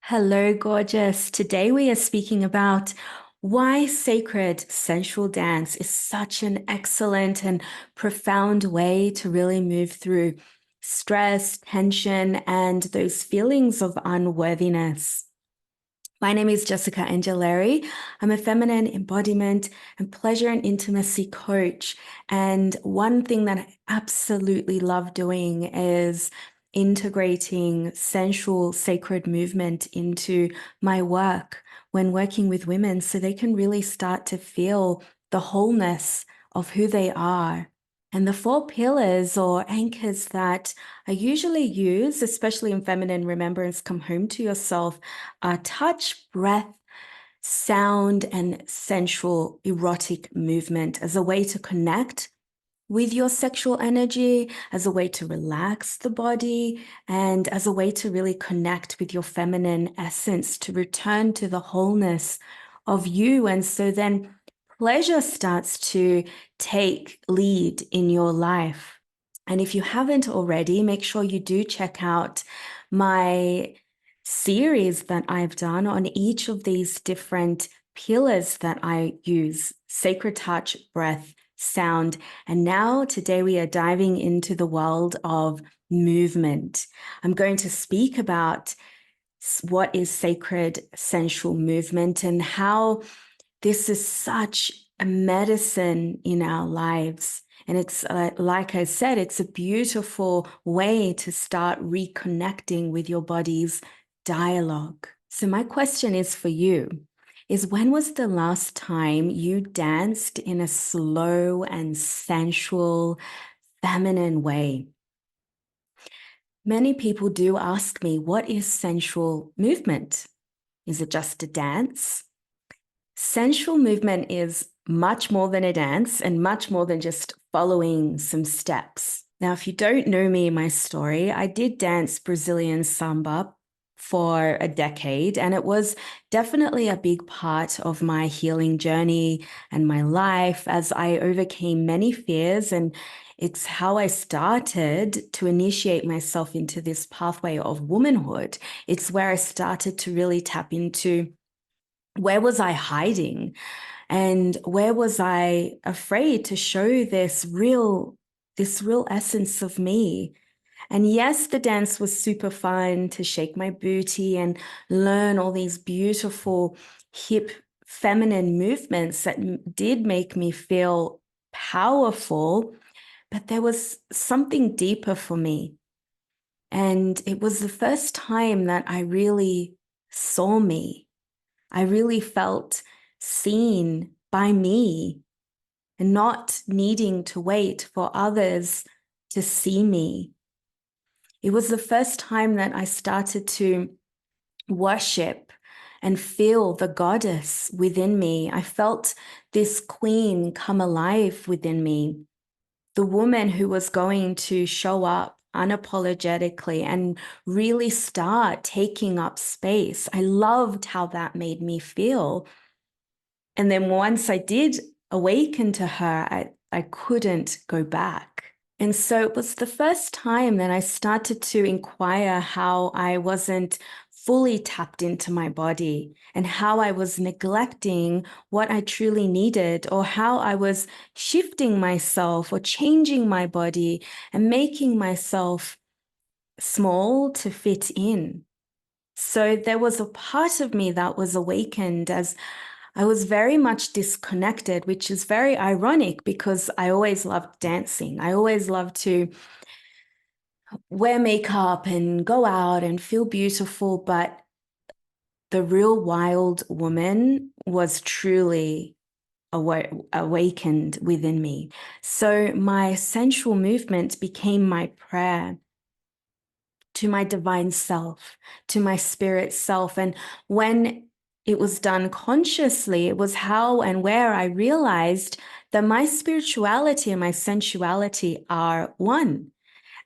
Hello, gorgeous. Today we are speaking about why sacred sensual dance is such an excellent and profound way to really move through stress, tension, and those feelings of unworthiness. My name is Jessica Angeleri. I'm a feminine embodiment and pleasure and intimacy coach. And one thing that I absolutely love doing is integrating sensual, sacred movement into my work when working with women so they can really start to feel the wholeness of who they are. And the four pillars or anchors that I usually use, especially in feminine remembrance, come home to yourself, are touch, breath, sound, and sensual erotic movement as a way to connect with your sexual energy, as a way to relax the body, and as a way to really connect with your feminine essence, to return to the wholeness of you. And so then pleasure starts to take lead in your life. And if you haven't already, make sure you do check out my series that I've done on each of these different pillars that I use: sacred touch, breath, sound. And now today we are diving into the world of movement. I'm going to speak about what is sacred sensual movement and how this is such a medicine in our lives. And it's like I said, it's a beautiful way to start reconnecting with your body's dialogue. So my question is for you, is when was the last time you danced in a slow and sensual, feminine way? Many people do ask me, what is sensual movement? Is it just a dance? Sensual movement is much more than a dance and much more than just following some steps. Now, if you don't know me, my story, I did dance Brazilian samba for a decade, and it was definitely a big part of my healing journey and my life as I overcame many fears. And it's how I started to initiate myself into this pathway of womanhood. It's where I started to really tap into, where was I hiding? And where was I afraid to show this real essence of me? And yes, the dance was super fun to shake my booty and learn all these beautiful hip feminine movements that did make me feel powerful, but there was something deeper for me. And it was the first time that I really saw me. I really felt seen by me and not needing to wait for others to see me. It was the first time that I started to worship and feel the goddess within me. I felt this queen come alive within me, the woman who was going to show up unapologetically and really start taking up space. I loved how that made me feel. And then once I did awaken to her, I couldn't go back. And so it was the first time that I started to inquire how I wasn't fully tapped into my body and how I was neglecting what I truly needed, or how I was shifting myself or changing my body and making myself small to fit in. So there was a part of me that was awakened as I was very much disconnected, which is very ironic because I always loved dancing. I always loved to wear makeup and go out and feel beautiful. But the real wild woman was truly awakened within me. So my sensual movement became my prayer to my divine self, to my spirit self. And when it was done consciously, it was how and where I realized that my spirituality and my sensuality are one.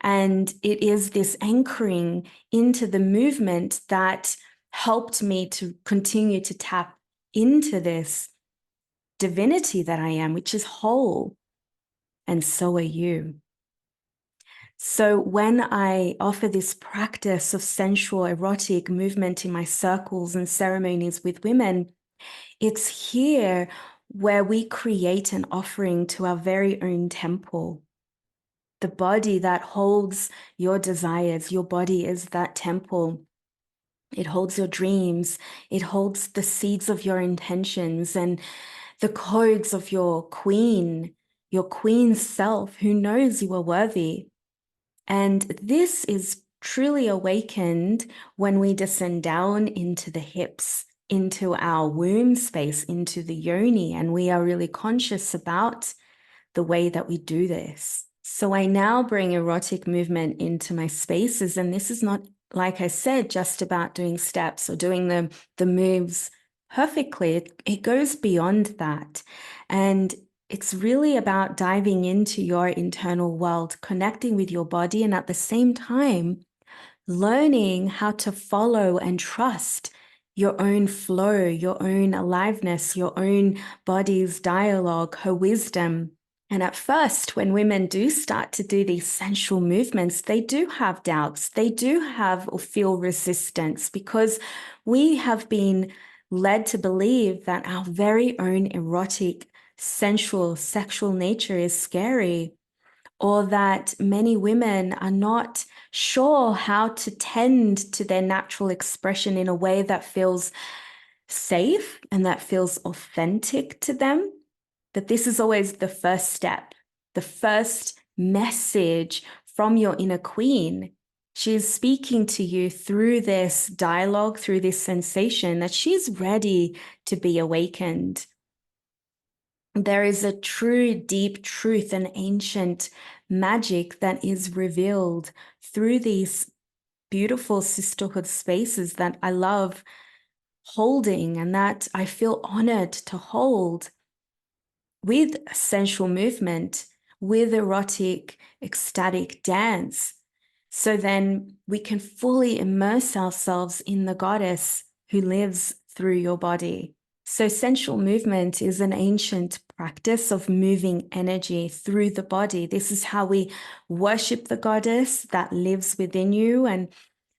And it is this anchoring into the movement that helped me to continue to tap into this divinity that I am, which is whole. And so are you. So when I offer this practice of sensual, erotic movement in my circles and ceremonies with women, it's here where we create an offering to our very own temple. The body that holds your desires, your body is that temple. It holds your dreams. It holds the seeds of your intentions and the codes of your queen self who knows you are worthy. And this is truly awakened when we descend down into the hips, into our womb space, into the yoni, and we are really conscious about the way that we do this. So I now bring erotic movement into my spaces, and this is not, like I said, just about doing steps or doing the moves perfectly. It goes beyond that. And it's really about diving into your internal world, connecting with your body, and at the same time, learning how to follow and trust your own flow, your own aliveness, your own body's dialogue, her wisdom. And at first, when women do start to do these sensual movements, they do have doubts. They do have or feel resistance because we have been led to believe that our very own erotic, sensual, sexual nature is scary, or that many women are not sure how to tend to their natural expression in a way that feels safe and that feels authentic to them. But this is always the first step, the first message from your inner queen. She is speaking to you through this dialogue, through this sensation that she's ready to be awakened. There is a true, deep truth and ancient magic that is revealed through these beautiful sisterhood spaces that I love holding and that I feel honored to hold with sensual movement, with erotic, ecstatic dance. So then we can fully immerse ourselves in the goddess who lives through your body. So sensual movement is an ancient practice of moving energy through the body. This is how we worship the goddess that lives within you. And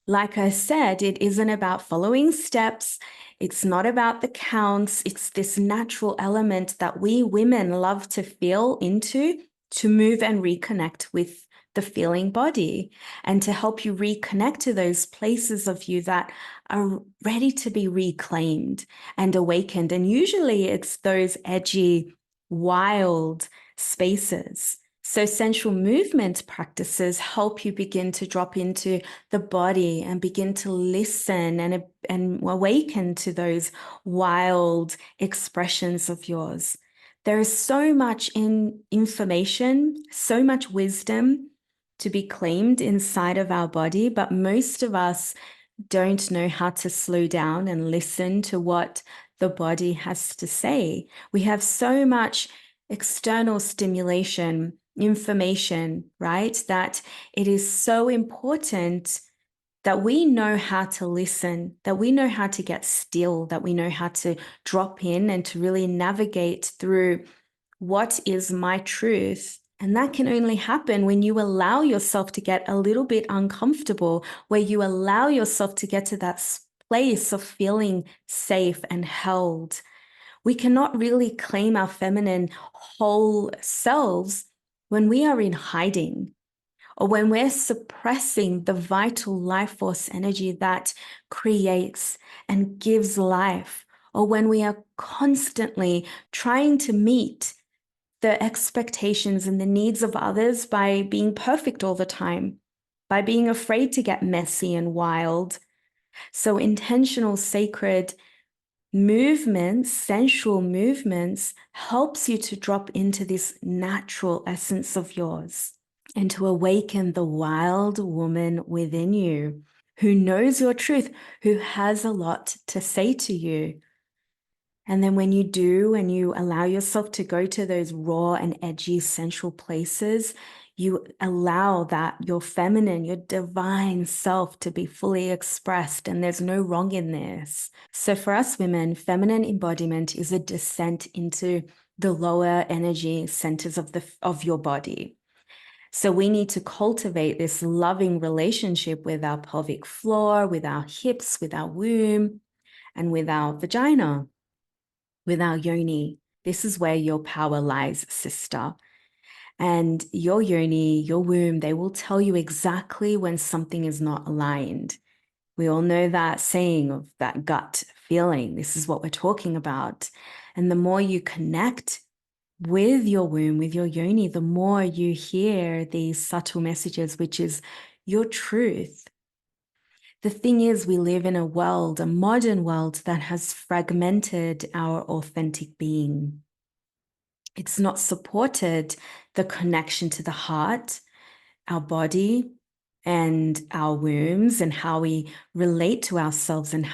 like I said, it isn't about following steps. It's not about the counts. It's this natural element that we women love to feel into, to move and reconnect with the feeling body, and to help you reconnect to those places of you that are ready to be reclaimed and awakened. And usually it's those edgy, wild spaces. So sensual movement practices help you begin to drop into the body and begin to listen and awaken to those wild expressions of yours. There is so much information, so much wisdom to be claimed inside of our body, but most of us don't know how to slow down and listen to what the body has to say. We have so much external stimulation, information, right? That it is so important that we know how to listen, that we know how to get still, that we know how to drop in and to really navigate through what is my truth. And that can only happen when you allow yourself to get a little bit uncomfortable, where you allow yourself to get to that place of feeling safe and held. We cannot really claim our feminine whole selves when we are in hiding, or when we're suppressing the vital life force energy that creates and gives life, or when we are constantly trying to meet the expectations and the needs of others by being perfect all the time, by being afraid to get messy and wild. So intentional, sacred movements, sensual movements, helps you to drop into this natural essence of yours and to awaken the wild woman within you who knows your truth, who has a lot to say to you. And then when you do and you allow yourself to go to those raw and edgy sensual places, you allow that your feminine, your divine self to be fully expressed, and there's no wrong in this. So for us women, feminine embodiment is a descent into the lower energy centers of your body. So we need to cultivate this loving relationship with our pelvic floor, with our hips, with our womb, and with our vagina, with our yoni. This is where your power lies, sister. And your yoni, your womb, they will tell you exactly when something is not aligned. We all know that saying of that gut feeling. This is what we're talking about. And the more you connect with your womb, with your yoni, the more you hear these subtle messages, which is your truth. The thing is, we live in a world, a modern world, that has fragmented our authentic being. It's not supported the connection to the heart, our body, and our wombs, and how we relate to ourselves, and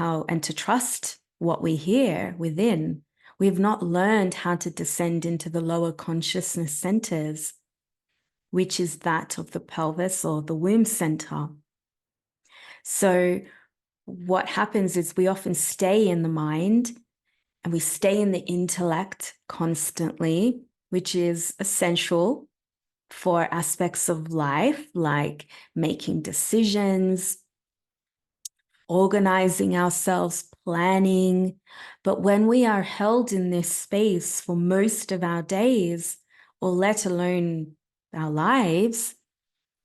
to trust what we hear within. We have not learned how to descend into the lower consciousness centers, which is that of the pelvis or the womb center. So what happens is we often stay in the mind and we stay in the intellect constantly, which is essential for aspects of life, like making decisions, organizing ourselves, planning. But when we are held in this space for most of our days, or let alone our lives,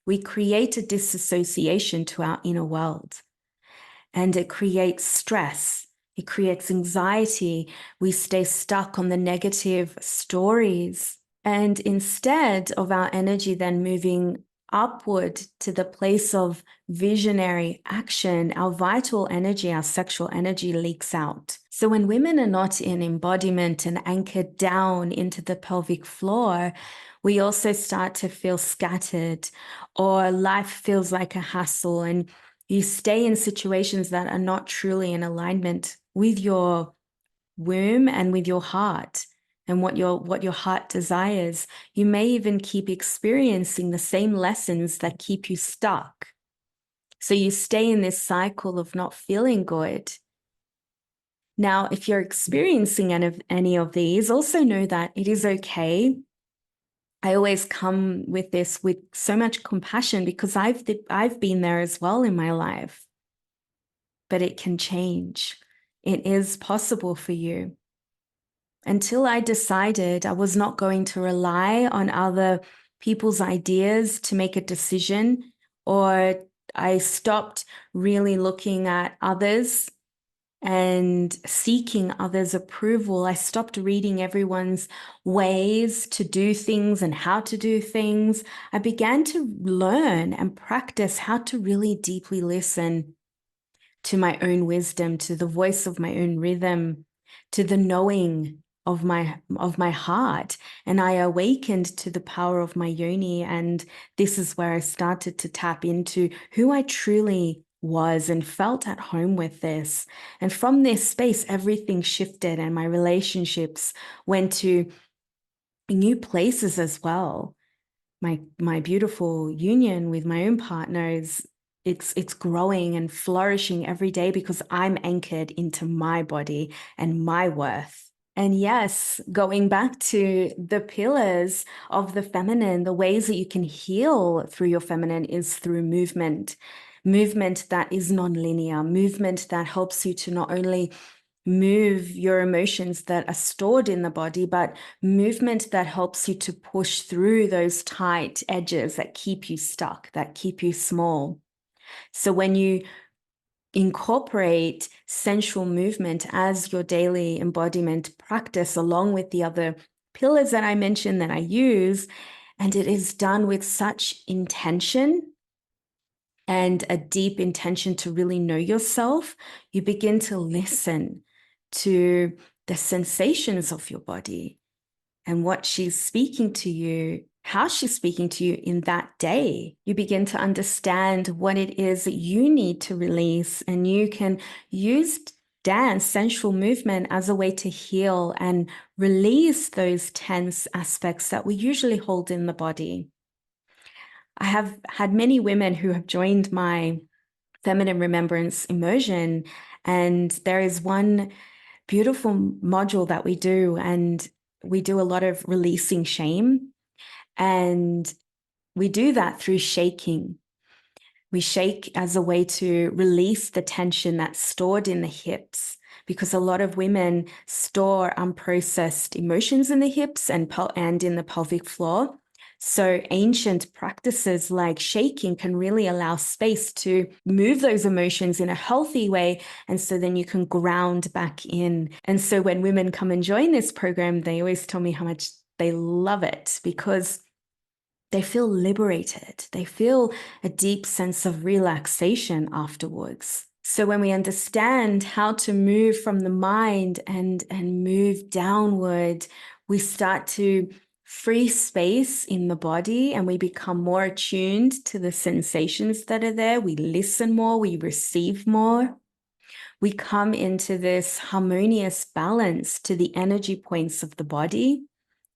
we create a disassociation to our inner world. And it creates stress. It creates anxiety. We stay stuck on the negative stories. And instead of our energy then moving upward to the place of visionary action, our vital energy, our sexual energy leaks out. So when women are not in embodiment and anchored down into the pelvic floor, we also start to feel scattered, or life feels like a hassle, and you stay in situations that are not truly in alignment with your womb and with your heart and what your heart desires. You may even keep experiencing the same lessons that keep you stuck. So you stay in this cycle of not feeling good. Now, if you're experiencing any of these, also know that it is okay. I always come with this with so much compassion because I've been there as well in my life. But it can change. It is possible for you. Until I decided I was not going to rely on other people's ideas to make a decision, or I stopped really looking at others and seeking others' approval. I stopped reading everyone's ways to do things and how to do things. I began to learn and practice how to really deeply listen to my own wisdom, to the voice of my own rhythm, to the knowing of my heart. And I awakened to the power of my yoni. And this is where I started to tap into who I truly was and felt at home with this. And from this space, everything shifted and my relationships went to new places as well. My beautiful union with my own partner is it's growing and flourishing every day because I'm anchored into my body and my worth. And yes, going back to the pillars of the feminine, the ways that you can heal through your feminine is through movement. Movement that is non-linear, movement that helps you to not only move your emotions that are stored in the body, but movement that helps you to push through those tight edges that keep you stuck, that keep you small. So when you incorporate sensual movement as your daily embodiment practice, along with the other pillars that I mentioned that I use, and it is done with such intention and a deep intention to really know yourself, you begin to listen to the sensations of your body and what she's speaking to you, how she's speaking to you in that day. You begin to understand what it is that you need to release, and you can use dance, sensual movement, as a way to heal and release those tense aspects that we usually hold in the body. I have had many women who have joined my feminine remembrance immersion, and there is one beautiful module that we do, and we do a lot of releasing shame. And we do that through shaking. We shake as a way to release the tension that's stored in the hips, because a lot of women store unprocessed emotions in the hips and in the pelvic floor. So ancient practices like shaking can really allow space to move those emotions in a healthy way. And so then you can ground back in. And so when women come and join this program, they always tell me how much they love it, because they feel liberated. They feel a deep sense of relaxation afterwards. So when we understand how to move from the mind and move downward, we start to free space in the body and we become more attuned to the sensations that are there. We listen more, we receive more. We come into this harmonious balance to the energy points of the body.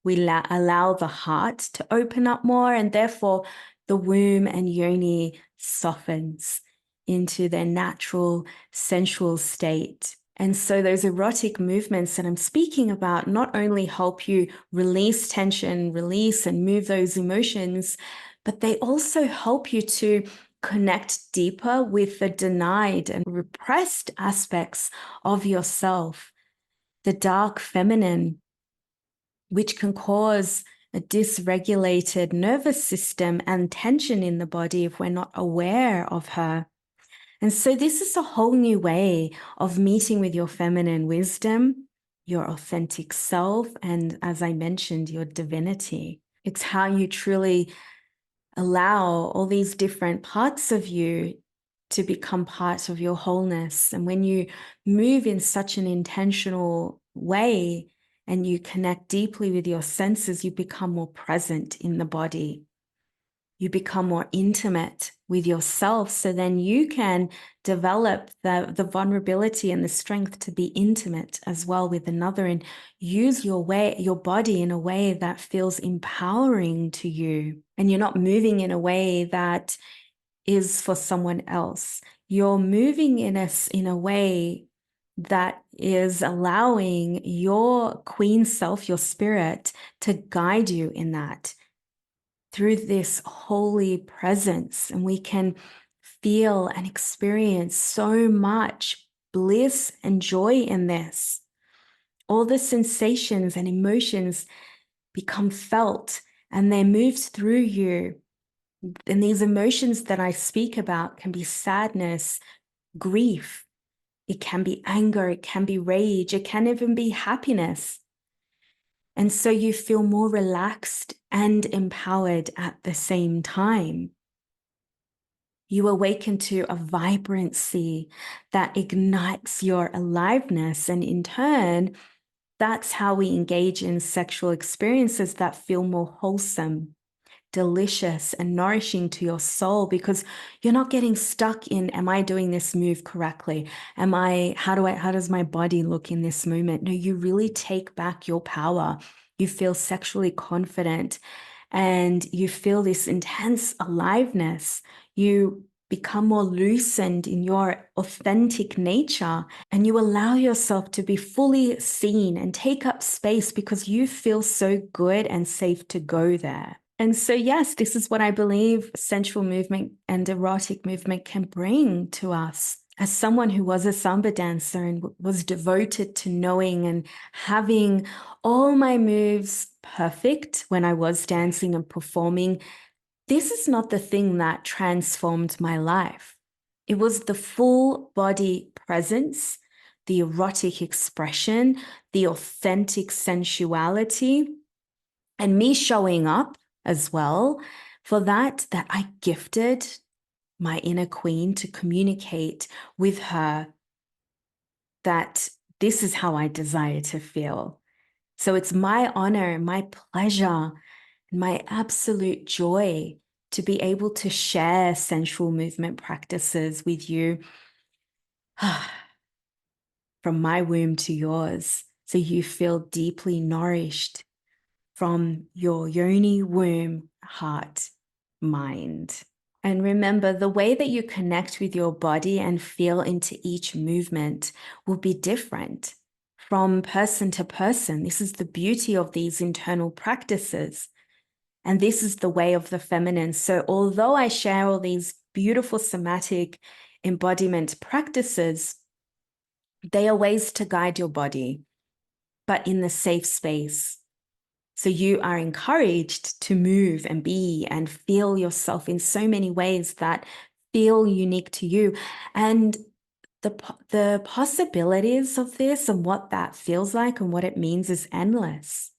We allow the heart to open up more, and therefore the womb and yoni softens into their natural sensual state. And so those erotic movements that I'm speaking about not only help you release tension, release and move those emotions, but they also help you to connect deeper with the denied and repressed aspects of yourself, the dark feminine, which can cause a dysregulated nervous system and tension in the body if we're not aware of her. And so this is a whole new way of meeting with your feminine wisdom, your authentic self, and as I mentioned, your divinity. It's how you truly allow all these different parts of you to become part of your wholeness. And when you move in such an intentional way and you connect deeply with your senses, you become more present in the body. You become more intimate with yourself. So then you can develop the vulnerability and the strength to be intimate as well with another, and use your body in a way that feels empowering to you. And you're not moving in a way that is for someone else. You're moving in a way that is allowing your queen self, your spirit, to guide you in that through this holy presence. And we can feel and experience so much bliss and joy in this. All the sensations and emotions become felt and they're moved through you. And these emotions that I speak about can be sadness, grief, it can be anger, it can be rage, it can even be happiness. And so you feel more relaxed and empowered at the same time. You awaken to a vibrancy that ignites your aliveness. And in turn, that's how we engage in sexual experiences that feel more wholesome, delicious, and nourishing to your soul, because you're not getting stuck in, am I doing this move correctly? How does my body look in this moment? No, you really take back your power. You feel sexually confident and you feel this intense aliveness. You become more loosened in your authentic nature, and you allow yourself to be fully seen and take up space because you feel so good and safe to go there. And so, yes, this is what I believe sensual movement and erotic movement can bring to us. As someone who was a samba dancer and was devoted to knowing and having all my moves perfect when I was dancing and performing, this is not the thing that transformed my life. It was the full body presence, the erotic expression, the authentic sensuality, and me showing up as well for that I gifted my inner queen to communicate with her that this is how I desire to feel. So it's my honor, my pleasure, and my absolute joy to be able to share sensual movement practices with you from my womb to yours, so you feel deeply nourished from your yoni, womb, heart, mind. And remember, the way that you connect with your body and feel into each movement will be different from person to person. This is the beauty of these internal practices. And this is the way of the feminine. So although I share all these beautiful somatic embodiment practices, they are ways to guide your body, but in the safe space. So you are encouraged to move and be and feel yourself in so many ways that feel unique to you. And the possibilities of this and what that feels like and what it means is endless.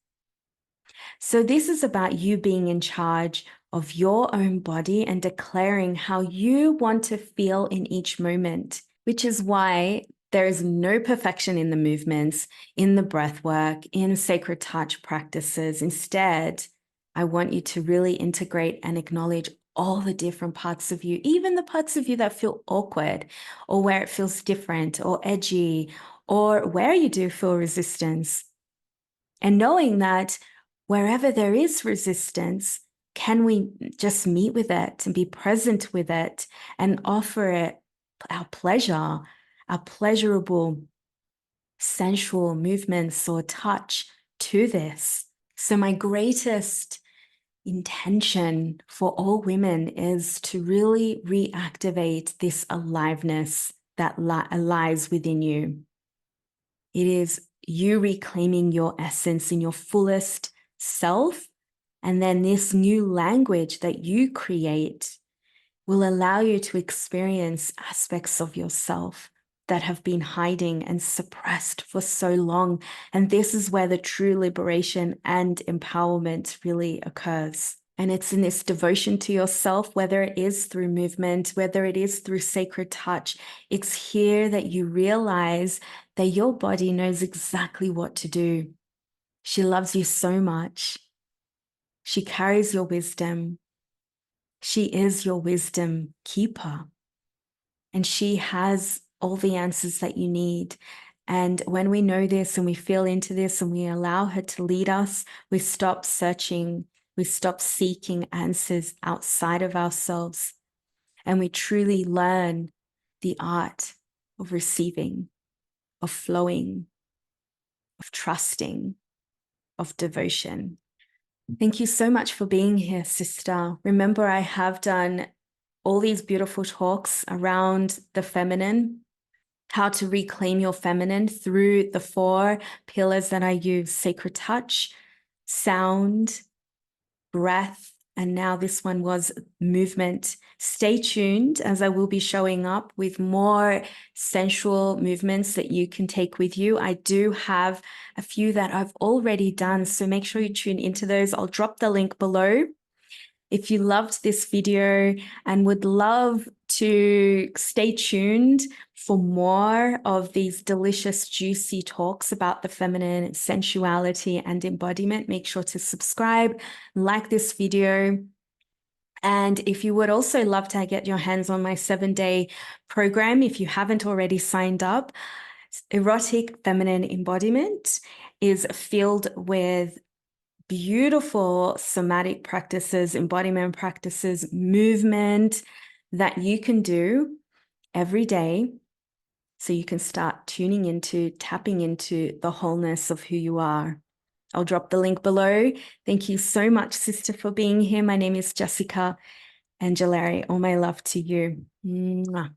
So this is about you being in charge of your own body and declaring how you want to feel in each moment, which is why there is no perfection in the movements, in the breath work, in sacred touch practices. Instead, I want you to really integrate and acknowledge all the different parts of you, even the parts of you that feel awkward or where it feels different or edgy or where you do feel resistance. And knowing that wherever there is resistance, can we just meet with it and be present with it and offer it our pleasure, our pleasurable, sensual movements or touch to this? So my greatest intention for all women is to really reactivate this aliveness that lies within you. It is you reclaiming your essence in your fullest self. And then this new language that you create will allow you to experience aspects of yourself that have been hiding and suppressed for so long. And this is where the true liberation and empowerment really occurs. And it's in this devotion to yourself, whether it is through movement, whether it is through sacred touch, it's here that you realize that your body knows exactly what to do. She loves you so much. She carries your wisdom. She is your wisdom keeper. And she has all the answers that you need. And when we know this and we feel into this and we allow her to lead us, we stop searching, we stop seeking answers outside of ourselves, and we truly learn the art of receiving, of flowing, of trusting, of devotion. Thank you so much for being here, sister. Remember, I have done all these beautiful talks around the feminine, how to reclaim your feminine through the 4 pillars that I use: sacred touch, sound, breath, and now this one was movement. Stay tuned, as I will be showing up with more sensual movements that you can take with you. I do have a few that I've already done, so make sure you tune into those. I'll drop the link below. If you loved this video and would love to stay tuned for more of these delicious, juicy talks about the feminine, sensuality, and embodiment, make sure to subscribe, like this video. And if you would also love to get your hands on my 7-day program, if you haven't already signed up, Erotic Feminine Embodiment is filled with beautiful somatic practices, embodiment practices, movement that you can do every day so you can start tuning into, tapping into the wholeness of who you are. I'll drop the link below. Thank you so much, sister, for being here. My name is Jessica Angelari. All my love to you. Mwah.